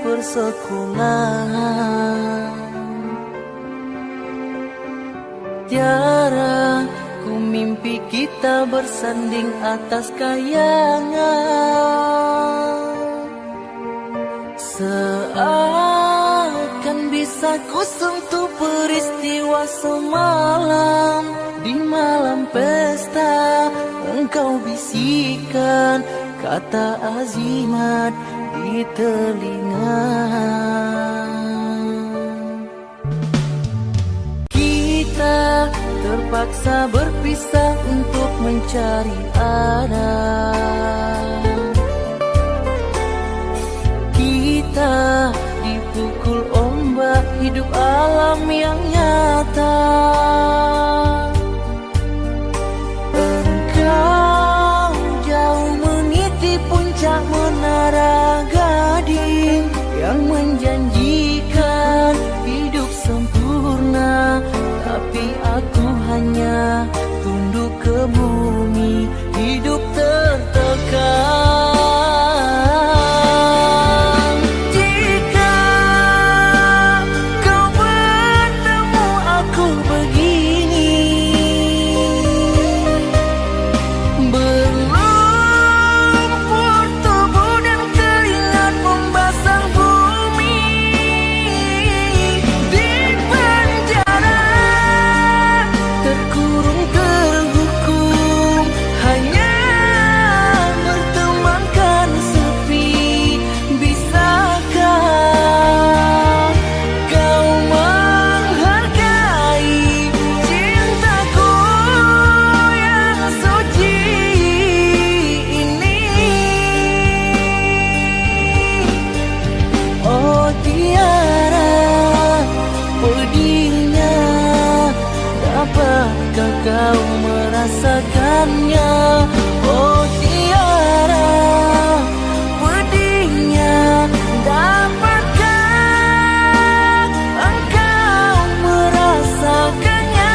persekolahan. Tiara ku mimpi kita bersanding atas kayangan. Seakan bisa ku sentuh peristiwa semalam. Di malam pesta engkau bisikan kata azimat di telinga. Kita terpaksa berpisah untuk mencari arah. Kita dipukul ombak hidup alam yang nyata. Engkau jauh meniti puncak menara gading yang menjanjikan hidup sempurna, tapi aku hanya tunduk ke bumi, hidup tertekan. Jika kau bertemu aku begini, berlumpur tubuh dan keringat membasah bumi. Di penjara terkurung terhukum, hanya bertemankan sepi. Bisakah kau menghargai cintaku yang suci ini? Oh Tiara, pedihnya, dapatkah kau merasakannya? Oh Tiara, pedihnya, dapatkah engkau merasakannya?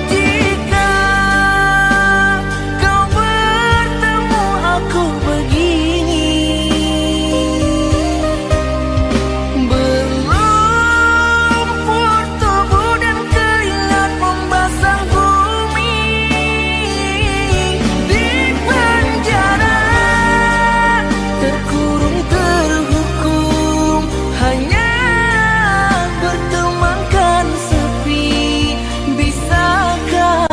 Jika kau bertemu aku begini, berlumpur tubuh dan keringat membasah bumi. Di penjara terkurung terhukum, hanya bertemankan sepi. Bisakah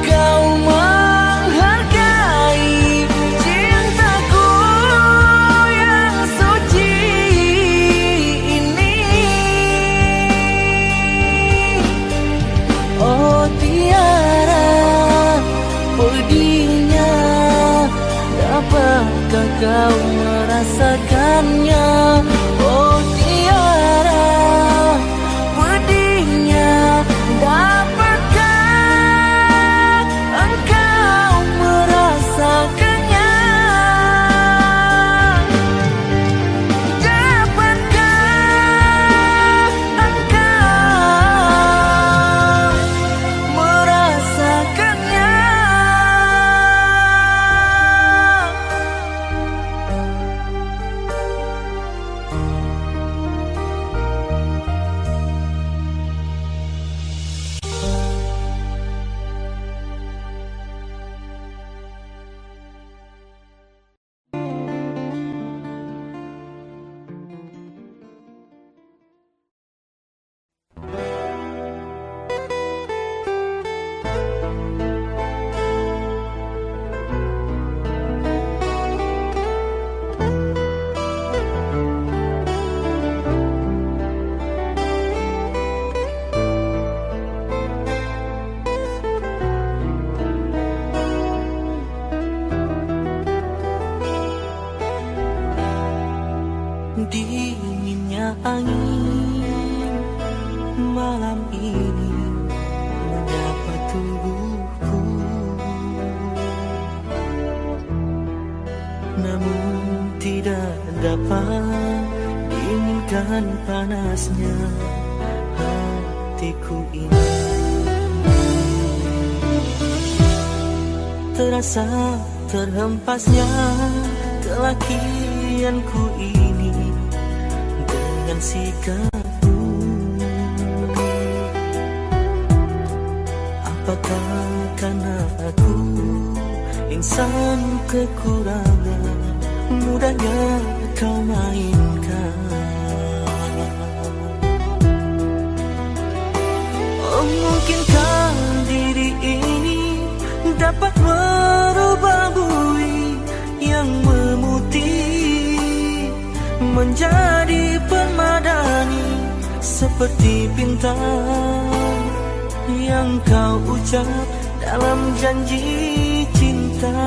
kau menghargai cintaku yang suci ini? Oh Tiara, pedihnya, dapatkah kau merasakannya? Oh Tiara, pedihnya, dapatkah engkau merasakannya? Dapatkah engkau merasakannya? dan panasnya hatiku ini. Terasa terhempasnya kelakianku ini dengan sikapmu. Apakah karena aku insan kekurangan, mudahnya kau mainkan? Oh, mungkinkah diri ini dapat merubah bui yang memutih menjadi permadani, seperti bintang yang kau ucap dalam janji cinta.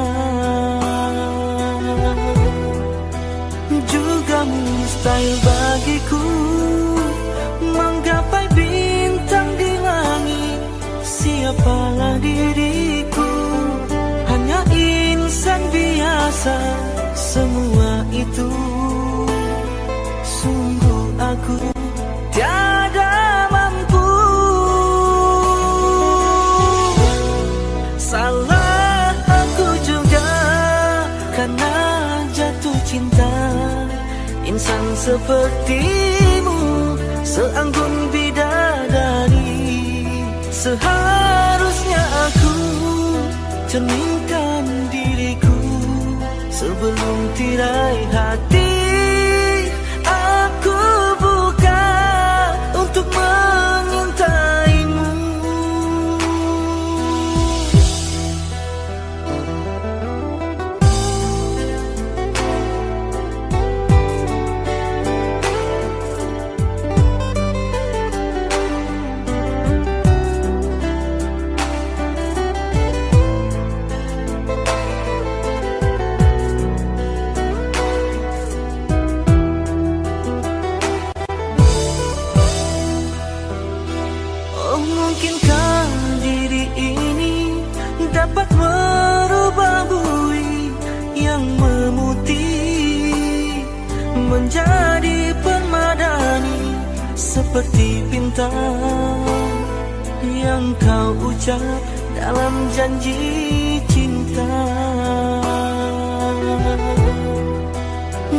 Juga mustahil bagiku menggapai bintang di langit. Siapalah diriku, hanya insan biasa. Semua itu sungguh aku tiada mampu. Salah aku juga karena jatuh cinta. Insan sepertimu seanggun bidadari. Seharusnya aku cerminkan diriku sebelum tirai hati aku buka untuk mengintaimu. Mungkinkah diri ini dapat merubah bui yang memutih menjadi permadani, seperti bintang yang kau ucap dalam janji cinta.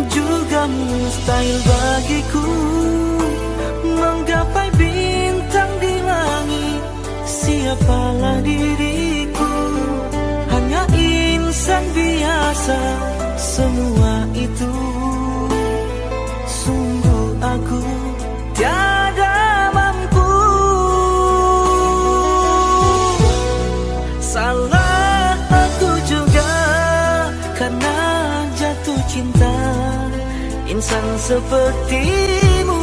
Juga mustahil bagiku menggapai bintang di langit. Siapalah diriku, hanya insan biasa. Semua itu sungguh aku tiada mampu. Salah aku juga karena jatuh cinta. Insan sepertimu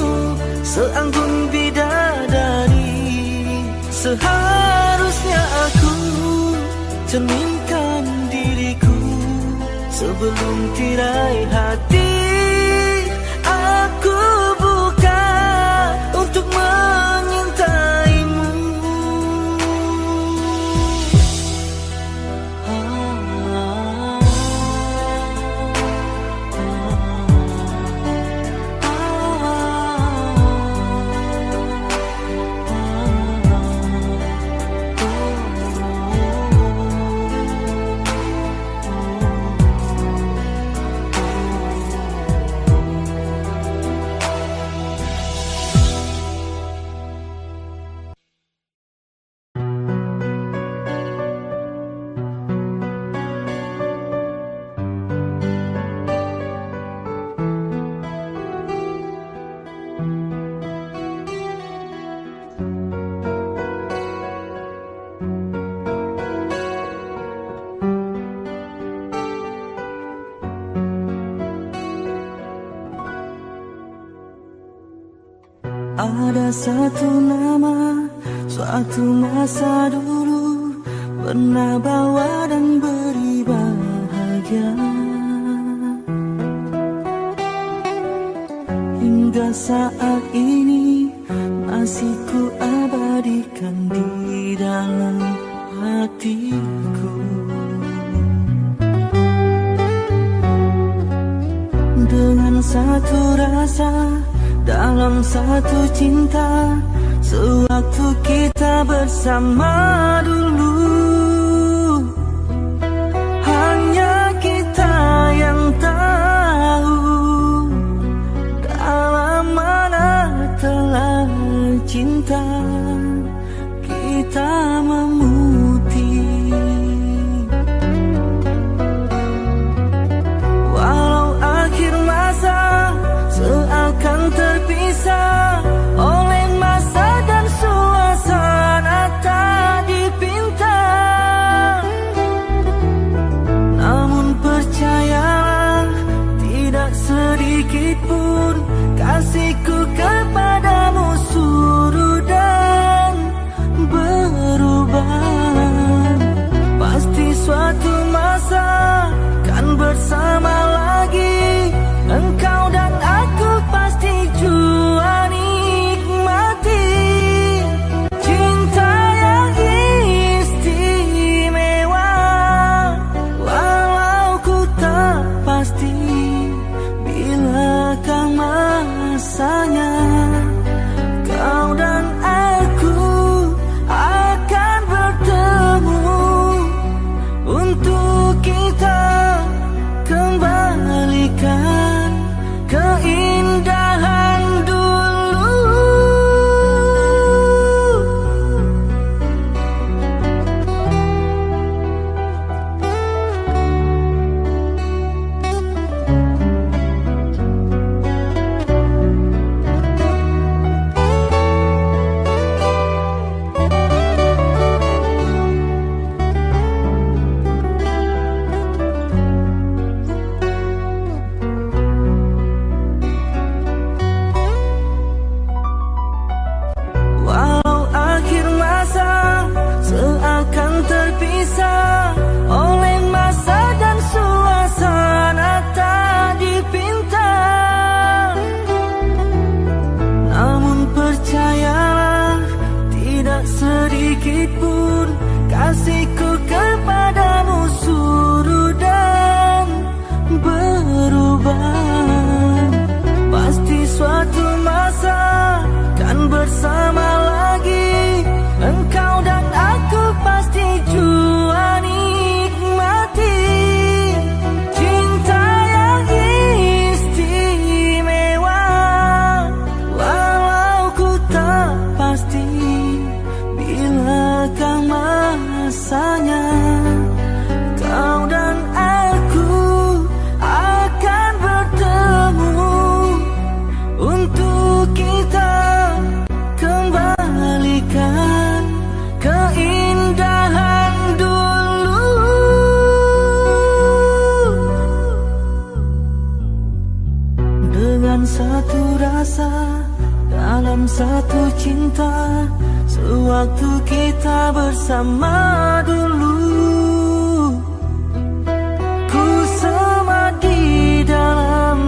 seanggun bidadari. Seharusnya aku cerminkan diriku sebelum tirai hati aku buka untuk mengintaimu. Ada satu nama, suatu masa dulu pernah bawa dan beri bahagia. Hingga saat ini masih ku abadikan di dalam hatiku. Dengan satu rasa dalam satu cinta, sewaktu kita bersama dulu. Hanya kita yang tahu dalam mana telah cinta kita memutih. Walau akhir masa seakan terpisah oleh masa dan suasana tak dipinta, namun percayalah tidak sedikit pun kasihku kepadamu surut dan berubah. Pasti suatu masa kan bersama lagi, engkau dan aku pasti jua nikmati cinta yang istimewa. Walau ku tak pasti bilakah masanya, kau dan aku akan bertemu untuk kita kembalikan keindahan dulu. Walau akhir masa seakan terpisah oleh masa dan suasana tak dipinta, namun percayalah tidak sedikit pun kasihku kepadamu surut dan berubah. Pasti suatu masa kan bersama lagi, engkau dan aku pasti jua nikmati cinta yang istimewa. Walau ku tak pasti bilakah masanya, kau dan aku akan bertemu untuk kita kembalikan keindahan dulu. Dengan satu rasa dalam satu cinta, sewaktu kita bersama dulu. Ku semadi dalam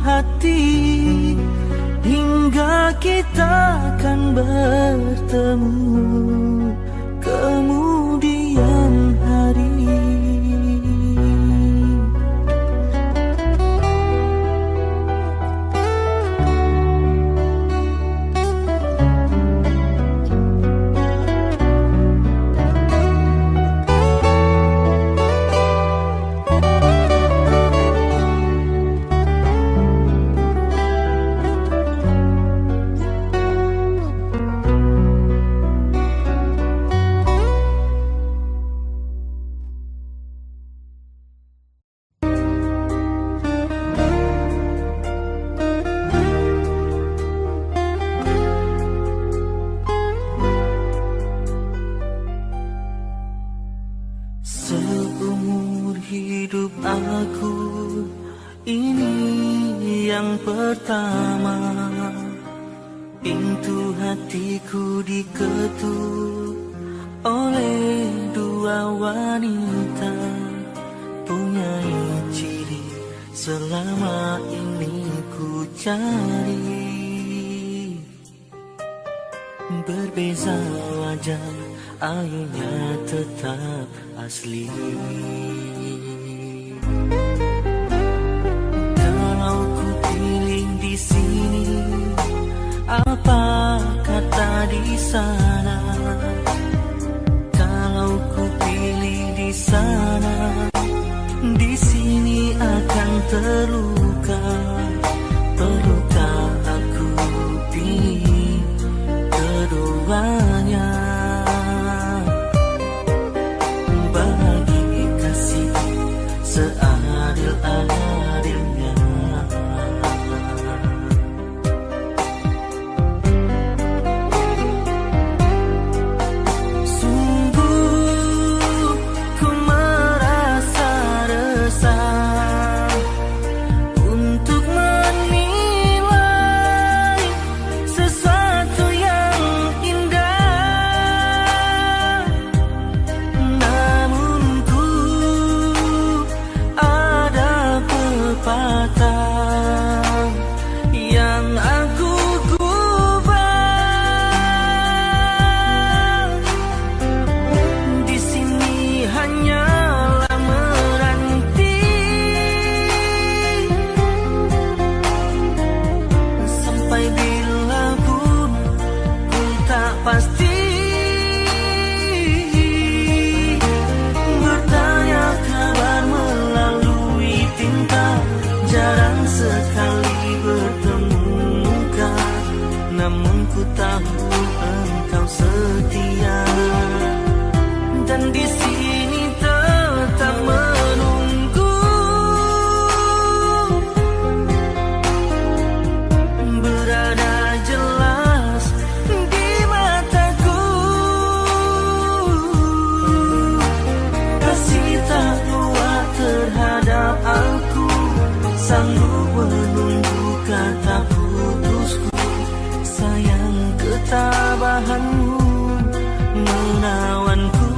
hati hingga kita akan bertemu kemudian hari. Seumur hidup aku ini yang pertama, pintu hatiku diketuk oleh dua wanita, punya ciri selama ini ku cari. Berbeza wajah, ayunya tetap asli. Kalau ku pilih di sini di sana. Kalau ku pilih di sana, di sini akan terluka. Perlukah aku pilih keduanya? Bagi kasih seadil-adilnya. Yang aku kubah di sini hanyalah menanti sampai bila pun ku tak pasti. Bertanya kabar melalui tinta, jarang sekali bertemu muka, namun ku tahu engkau setia. Dan di sini tetap menunggu, berada jelas di mataku. Kasih tak kuat terhadap aku, sanggup menunggu kata putusku. Sayang ketabahanmu menawanku.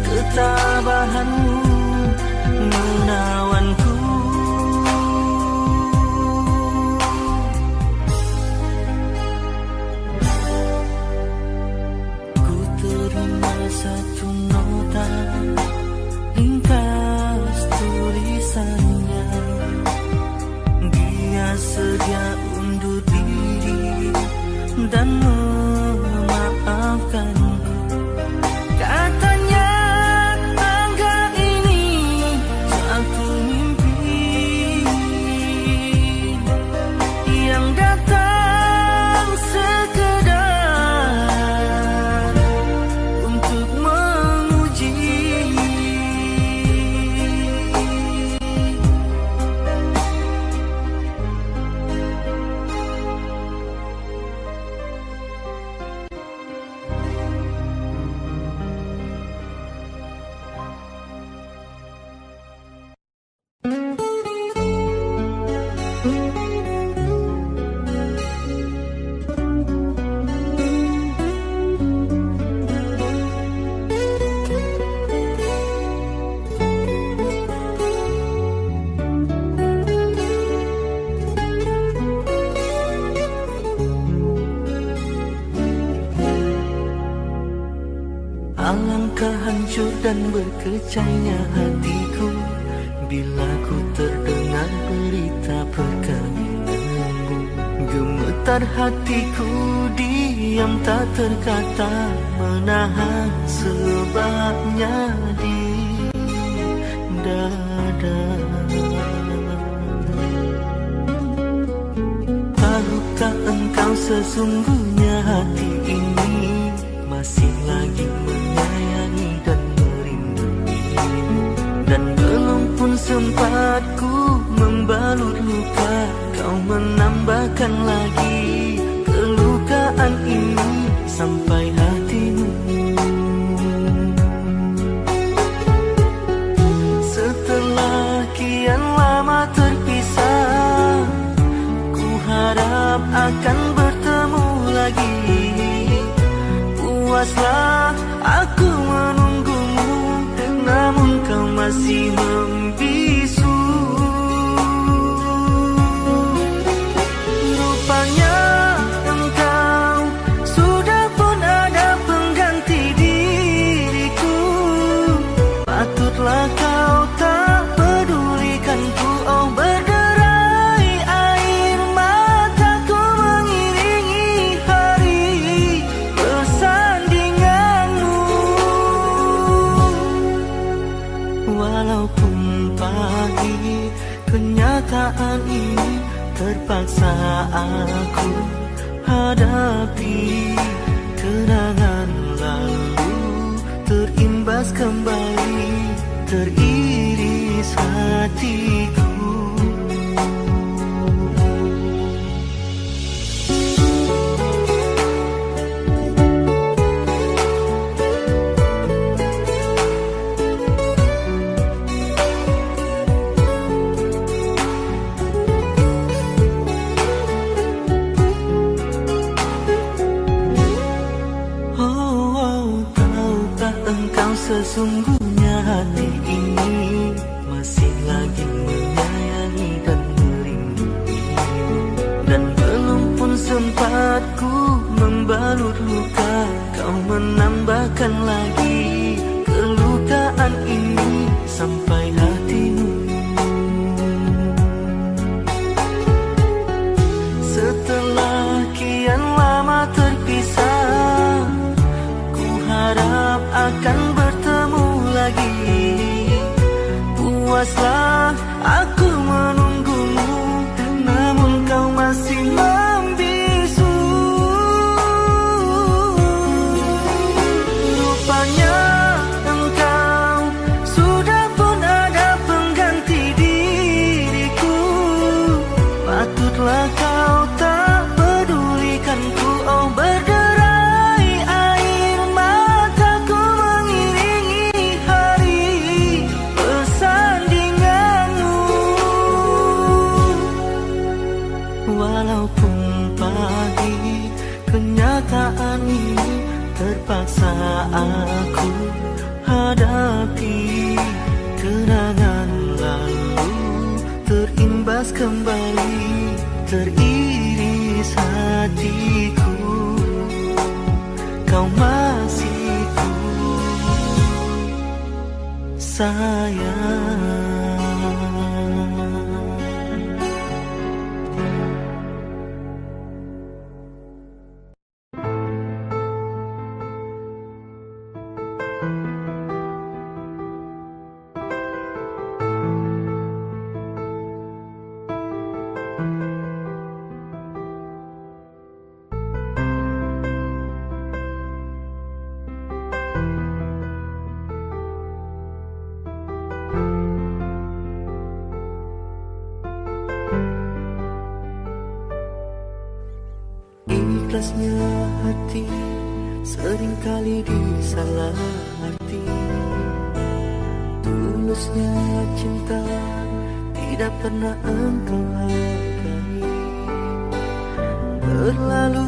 Ketabahanmu menawanku. Ku terima satu nota, ringkas tulisannya. Dia sedia undur diri dan memaafkanku. Katanya tangga ini satu mimpi yang datang sekedar untuk menguji. Alangkah hancur dan berkecainya hatiku bila ku terdengar berita perkawinanmu. Gemetar hatiku diam tak terkata, menahan sebabnya di dada. Tahukah engkau sesungguhnya hati ini masih lagi menyayangi dan merinduimu, dan belum pun sempat ku membalut luka, kau menambahkan lagi kelukaan ini sampai hatimu. Setelah kian lama terpisah, ku harap akan bertemu lagi. Puaslah aku menunggumu, namun kau masih membisu. Rupanya engkau sudah pun ada pengganti diriku. Patutlah kau tak pedulikanku. Oh, berderai air mataku mengiringi hari bersandinganmu. Walaupun pahit kenyataan ini, terpaksa aku hadapi. Kenangan lalu terimbas kembali, teriris hatiku. Sesungguhnya hati ini masih lagi menyayangi dan merinduimu, dan belum pun sempat ku membalut luka, kau menambahkan lagi kelukaan ini sampai hatimu. Setelah kian lama terpisah, ku harap akan bertemu lagi. Puaslah aku menunggumu, namun kau masih membisu. Rupanya engkau sudah pun ada pengganti diriku. Patutlah kau tak pedulikanku. Oh, berderai air mataku mengiringi hari bersandinganmu. Walaupun pahit kenyataan ini, terpaksa aku hadapi. Kenangan lalu terimbas kembali, teriris hatiku. Kau masih ku sayang. Ikhlasnya hati seringkali disalah arti. Tulusnya cinta tidak pernah engkau hargai. Berlalu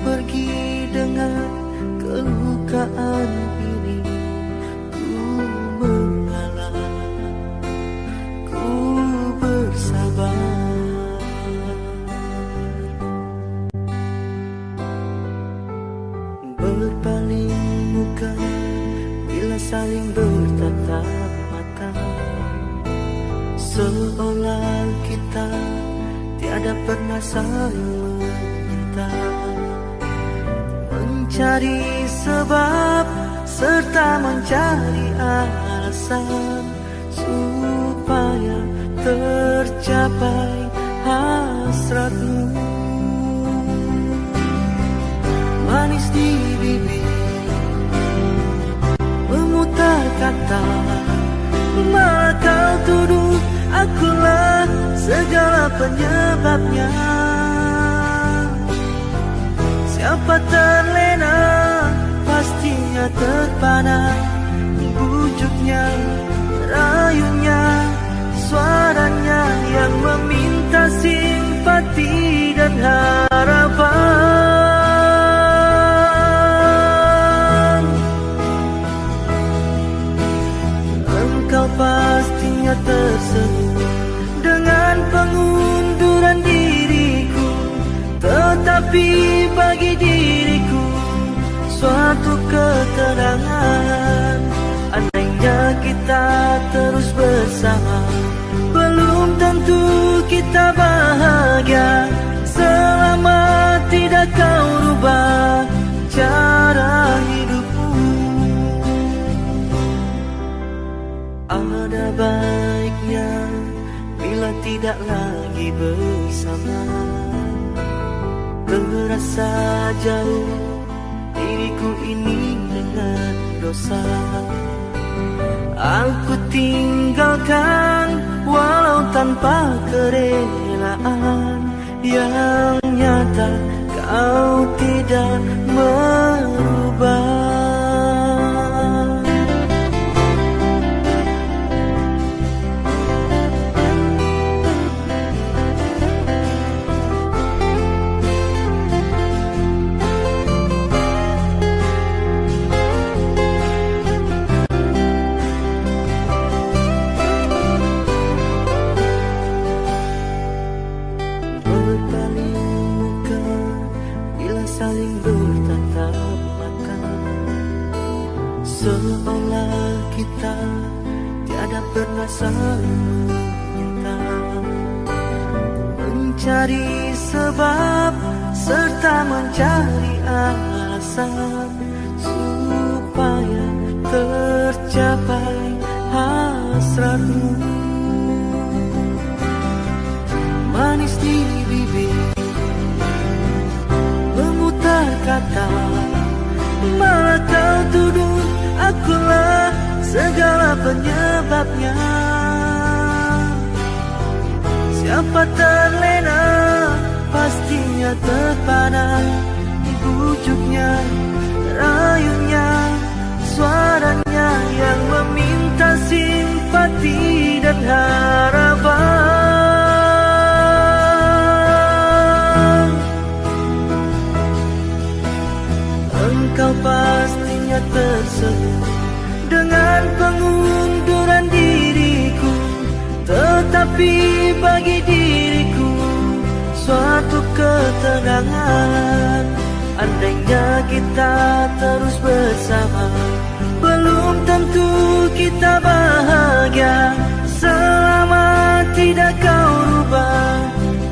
pergi dengan kelukaan ini. Ku mengalah, ku bersabar. Berpaling muka saling bertatap mata, seolah kita tiada pernah saling meminta, mencari sebab serta mencari alasan supaya tercapai hasratmu. Manis di bibir memutar kata, malah kau tuduh akulah segala penyebabnya. Siapa terlena pastinya terpana, bujuknya, rayunya, suaranya yang meminta simpati dan harapan. Engkau pastinya tersenyum dengan pengunduran diriku, tetapi bagi diriku suatu keterangan. Andainya kita terus bersama, belum tentu kita bahagia selama tidak kau rubah cara hidupmu. Ada baiknya bila tidak lagi bersama, terasa jauh diriku ini dengan dosa. Aku tinggalkan walau tanpa kerelaan, yang nyata kau tidak merubah. Saling bertatap mata, seolah kita tiada pernah saling meminta, mencari sebab serta mencari alasan supaya tercapai hasratmu. Manis di bibir kata, malah kau tuduh akulah segala penyebabnya. Siapa terlena pastinya terpana, bujuknya, rayunya, suaranya yang meminta simpati dan harapan. Engkau pastinya tersenyum dengan pengunduran diriku, tetapi bagi diriku suatu ketenangan. Andainya kita terus bersama, belum tentu kita bahagia selama tidak kau rubah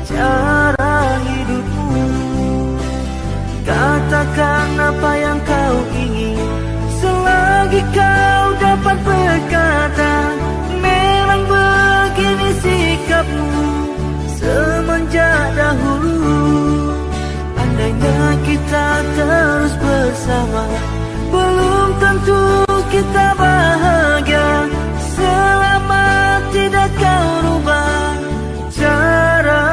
cara hidupmu. Katakan apa yang kau ingin, selagi kau dapat berkata. Memang begini sikapmu semenjak dahulu. Andainya kita terus bersama, belum tentu kita bahagia selama tidak kau rubah cara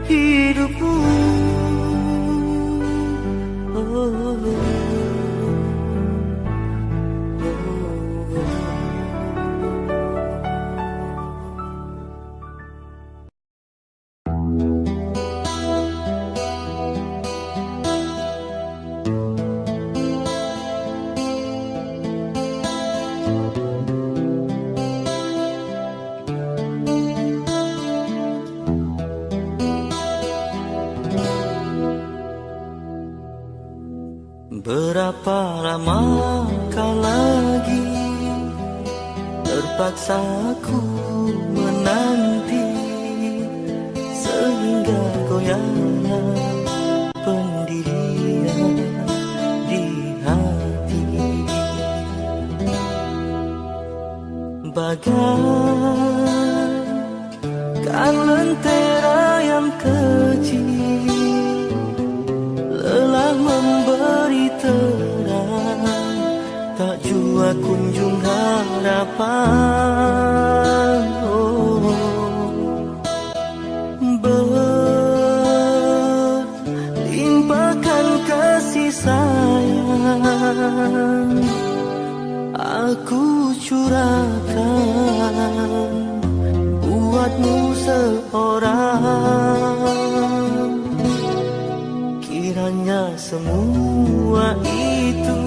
hidupmu. Berapa lamakah lagi terpaksa ku menanti, sehingga goyahnya pendirian di hati. Bagaikan lentera yang kecil, lelah memberi terang, tak jua kunjung harapan. Berlimpahkan kasih sayang, aku curahkan buatmu seorang. Kiranya semua itu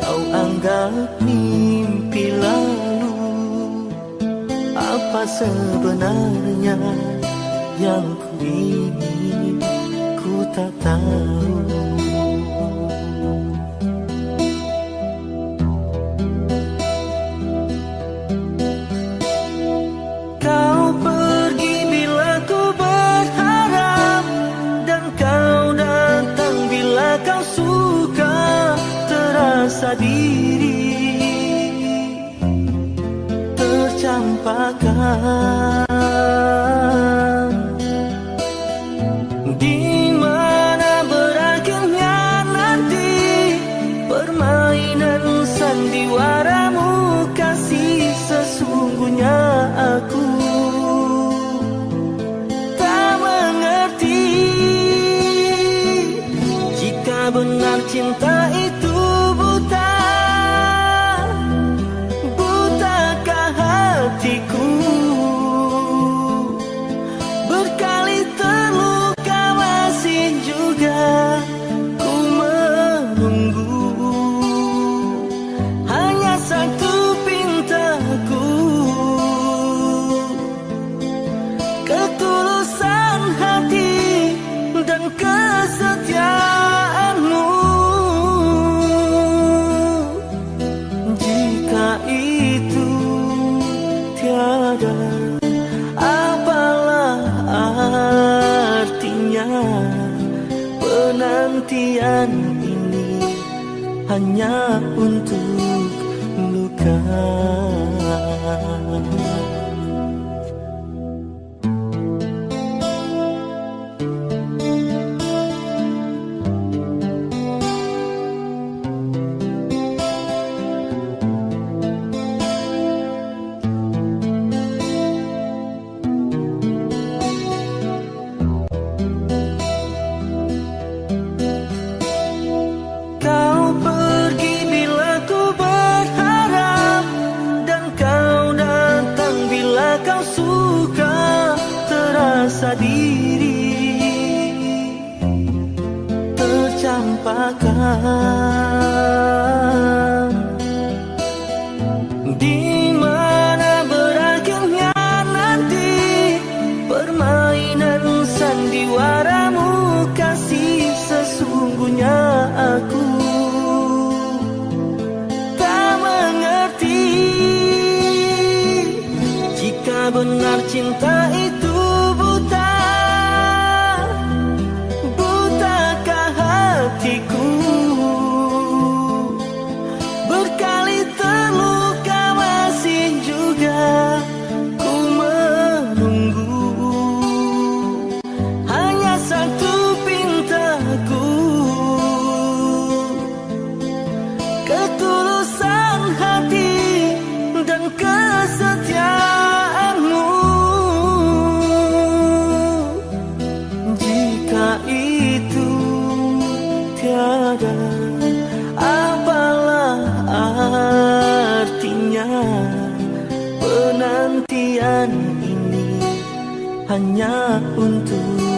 kau anggap mimpi lalu, apa sebenarnya yang ku ingin ku tak tahu. Kau pergi bila ku berharap, dan kau datang bila kau suka. Terasa diri tercampakkan, di mana berakhirnya nanti permainan sandiwaramu. Kasih sesungguhnya aku tak mengerti, jika benar cinta itu buta. Butakah hatiku, berkali terluka masih juga ku menunggu. Hanya satu pintaku, ketulusan hati dan kesetiaanmu. Jika itu tiada, apalah artinya penantian ini hanya untuk luka. Kau pergi bila ku berharap, dan kau datang bila kau suka. Terasa diri tercampakkan, di mana berakhirnya nanti permainan sandiwaramu. Kasih sesungguhnya aku tak mengerti, jika benar cinta itu buta. Butakah hatiku, berkali terluka masih juga ku menunggu. Hanya satu pintaku, ketulusan hati dan kesetiaanmu. Jika itu tiada, apalah artinya penantian ini hanya untuk